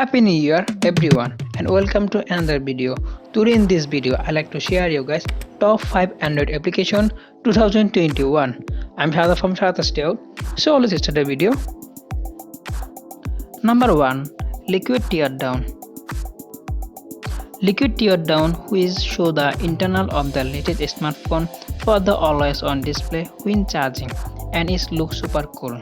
Happy New Year everyone and welcome to another video. Today in this video I like to share you guys top 5 Android application 2021. I'm Shada from SHADAT'S Dayout. So let's start the video. Number 1. Liquid Teardown. Liquid Teardown which show the internal of the latest smartphone for the always on display when charging and it looks super cool.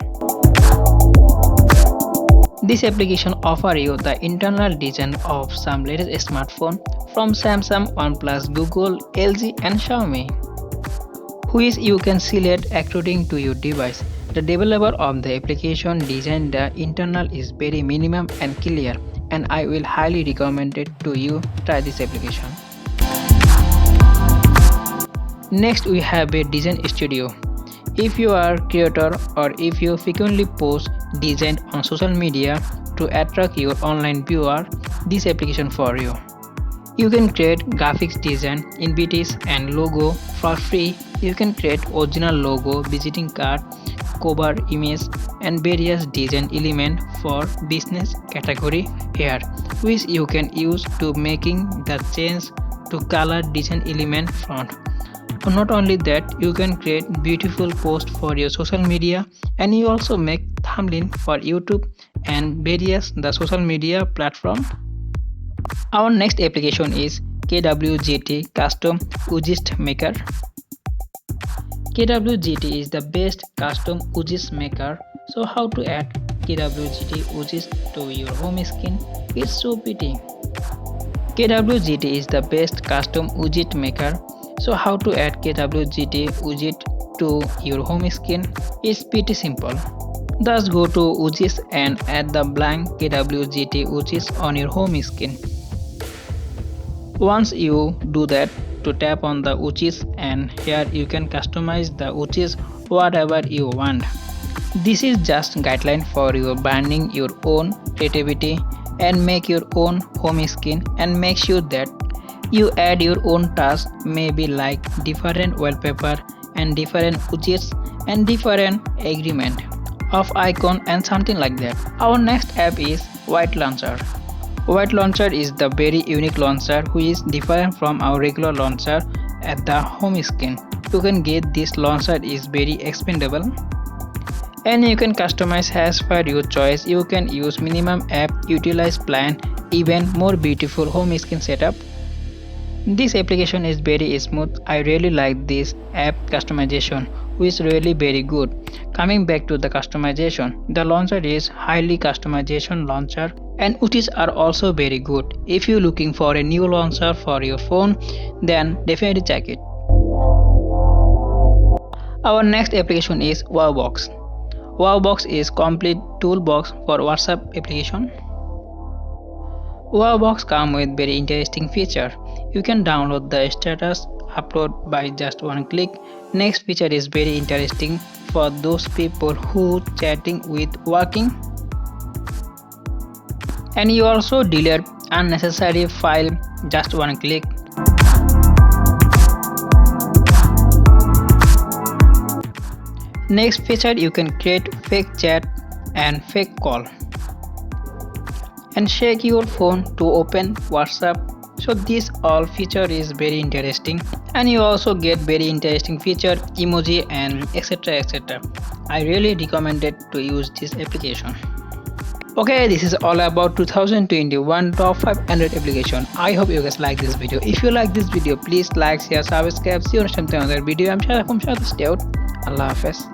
This application offers you the internal design of some latest smartphone from Samsung, OnePlus, Google, LG and Xiaomi, which you can select according to your device. The developer of the application designed the internal is very minimum and clear, and I will highly recommend it to you try this application. Next we have a design studio. If you are a creator or if you frequently post design on social media to attract your online viewer, this application for you. You can create graphics design, entities and logo for free. You can create original logo, visiting card, cover image and various design elements for business category here, which you can use to making the change to color design element front. Not only that, you can create beautiful posts for your social media and you also make thumbnail for YouTube and various the social media platform. Our next application is KWGT Custom Widget Maker. KWGT is the best custom widget maker. So how to add KWGT widgets to your home screen? It's so pretty. KWGT is the best custom widget maker. So how to add KWGT widget to your home screen? It's pretty simple. Just go to widgets and add the blank KWGT widgets on your home screen. Once you do that, to tap on the widgets and here you can customize the widgets whatever you want. This is just guideline for your branding your own creativity and make your own home screen, and make sure that you add your own tasks, maybe like different wallpaper and different widgets and different agreement of icon and something like that. Our next app is White Launcher. White Launcher is the very unique launcher which is different from our regular launcher at the home screen. You can get this launcher is very expandable and you can customize as per your choice. You can use minimum app utilize plan, even more beautiful home screen setup. This application is very smooth. I really like this app customization, which is really very good. Coming back to the customization, the launcher is highly customization launcher and widgets are also very good. If you're looking for a new launcher for your phone, then definitely check it. Our next application is Warbox. Warbox is complete toolbox for WhatsApp application. Warbox comes with very interesting feature. You can download the status upload by just one click. Next feature is very interesting for those people who chatting with working. And you also delete unnecessary file just one click. Next feature, you can create fake chat and fake call and shake your phone to open WhatsApp. So this all feature is very interesting, and you also get very interesting feature emoji and etc. I really recommend it to use this application. Okay, this is all about 2021 top 5 Android application. I hope you guys like this video. If you like this video, please like, share, subscribe. See you next time in another video. I'm Shada from SHADAT'S Dayout. Allah Hafiz.